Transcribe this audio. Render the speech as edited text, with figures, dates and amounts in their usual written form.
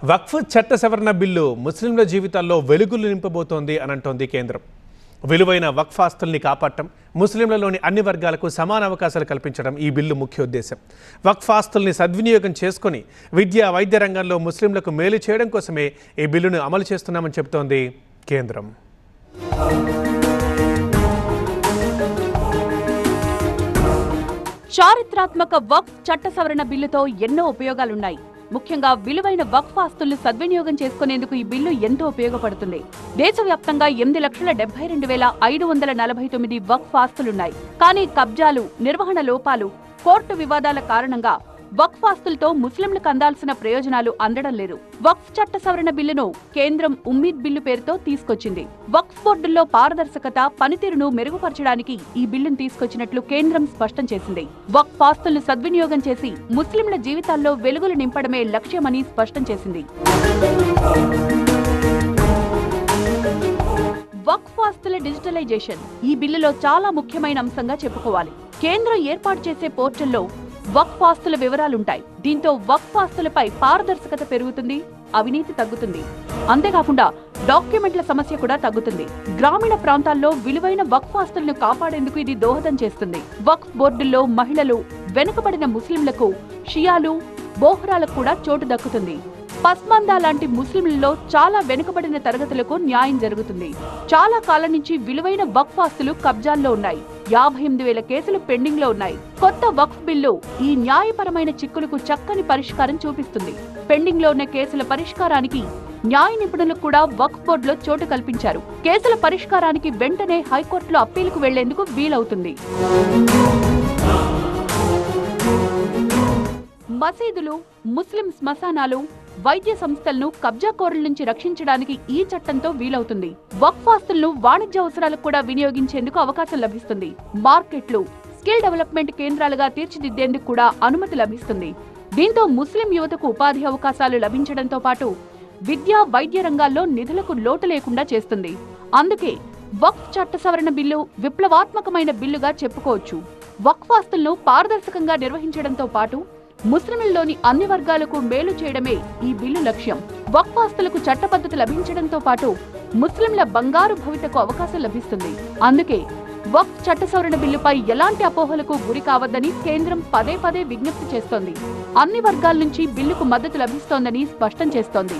వక్ఫ్ చట్ట సవరణ బిల్లు ముస్లింల జీవితాల్లో వెలుగులు నింపబోతోంది అని అంటోంది కేంద్రం. విలువైన వక్ఫ్ ఆస్తుల్ని కాపాడటం, ముస్లింలలోని అన్ని వర్గాలకు సమాన అవకాశాలు కల్పించడం ఈ బిల్లు ముఖ్య ఉద్దేశం. వక్ఫ్ ఆస్తుల్ని సద్వినియోగం చేసుకుని విద్యా, వైద్య రంగంలో ముస్లింలకు మేలు చేయడం కోసమే ఈ బిల్లును అమలు చేస్తున్నామని చెబుతోంది కేంద్రం. చారిత్రాత్మక వక్ఫ్ చట్ట సవరణ బిల్లుతో ఎన్నో ఉపయోగాలున్నాయి. ముఖ్యంగా విలువైన వక్ఫ్ ఆస్తులను సద్వినియోగం చేసుకునేందుకు ఈ బిల్లు ఎంతో ఉపయోగపడుతుంది. దేశవ్యాప్తంగా 8,72,549 వక్ఫ్ ఆస్తులున్నాయి. కానీ కబ్జాలు, నిర్వహణ లోపాలు, కోర్టు వివాదాల కారణంగా వక్ఫ్ ఆస్తులతో ముస్లింలకు అందాల్సిన ప్రయోజనాలు అందడం లేదు. వక్ఫ్ చట్ట సవరణ బిల్లును కేంద్రం ఉమ్మీద్ బిల్లు పేరుతో తీసుకొచ్చింది. వక్ఫ్ బోర్డుల్లో పారదర్శకత, పనితీరును మెరుగుపరచడానికి ఈ బిల్లును తీసుకొచ్చినట్లు కేంద్రం స్పష్టం చేసింది. వక్ఫ్ ఆస్తులను సద్వినియోగం చేసి ముస్లింల జీవితాల్లో వెలుగులు నింపడమే లక్ష్యమని స్పష్టం చేసింది. వక్ఫ్ ఆస్తుల డిజిటలైజేషన్ ఈ బిల్లులో చాలా ముఖ్యమైన అంశంగా చెప్పుకోవాలి. కేంద్రం ఏర్పాటు చేసే పోర్టల్లో వక్ఫ్ ఆస్తుల వివరాలుంటాయి. దీంతో వక్ఫ్ ఆస్తులపై పారదర్శకత పెరుగుతుంది, అవినీతి తగ్గుతుంది. అంతేకాకుండా డాక్యుమెంట్ల సమస్య కూడా తగ్గుతుంది. గ్రామీణ ప్రాంతాల్లో విలువైన వక్ఫ్ ఆస్తులను కాపాడేందుకు ఇది దోహదం చేస్తుంది. వక్ఫ్ బోర్డుల్లో మహిళలు, వెనుకబడిన ముస్లింలకు, షియాలు, బోహ్రాలకు కూడా చోటు దక్కుతుంది. పస్మందా లాంటి ముస్లింలలో చాలా వెనుకబడిన తరగతులకు న్యాయం జరుగుతుంది. చాలా కాలం నుంచి విలువైన వక్ఫ్ ఆస్తులు కబ్జాల్లో ఉన్నాయి. 58,000 కేసులు పెండింగ్ లో ఉన్నాయి. కొత్త వక్ఫ్ బిల్లు ఈ న్యాయపరమైన చిక్కులకు చక్కని పరిష్కారం చూపిస్తుంది. పెండింగ్ లో ఉన్న కేసుల పరిష్కారానికి న్యాయ నిపుణులకు కూడా వక్ఫ్ బోర్డులో చోటు కల్పించారు. కేసుల పరిష్కారానికి వెంటనే హైకోర్టులో అప్పీలుకు వెళ్లేందుకు వీలవుతుంది. మసీదులు, ముస్లిం శ్మశానాలు, వైద్య సంస్థలను కబ్జాకోరుల నుంచి రక్షించడానికి ఈ చట్టంతో వీలవుతుంది. వక్ఫ్ ఆస్తులను వాణిజ్య అవసరాలకు కూడా వినియోగించేందుకు అవకాశం లభిస్తుంది. మార్కెట్లు, స్కిల్ డెవలప్మెంట్ కేంద్రాలుగా తీర్చిదిద్దేందుకు కూడా అనుమతి లభిస్తుంది. దీంతో ముస్లిం యువతకు ఉపాధి అవకాశాలు లభించడంతో పాటు విద్యా, వైద్య రంగాల్లో నిధులకు లోటు లేకుండా చేస్తుంది. అందుకే వక్ఫ్ చట్ట సవరణ బిల్లు విప్లవాత్మకమైన బిల్లుగా చెప్పుకోవచ్చు. వక్ఫ్ ఆస్తులను పారదర్శకంగా నిర్వహించడంతో పాటు ముస్లింల్లోని అన్ని వర్గాలకు మేలు చేయడమే ఈ బిల్లు లక్ష్యం. వక్ఫ్ ఆస్తులకు చట్టబద్ధత లభించడంతో పాటు ముస్లింల బంగారు భవితకు అవకాశం లభిస్తుంది. అందుకే వక్ఫ్ చట్ట సవరణ బిల్లుపై ఎలాంటి అపోహలకు గురి కావద్దని కేంద్రం పదే పదే విజ్ఞప్తి చేస్తోంది. అన్ని వర్గాల నుంచి బిల్లుకు మద్దతు లభిస్తోందని స్పష్టం చేస్తోంది.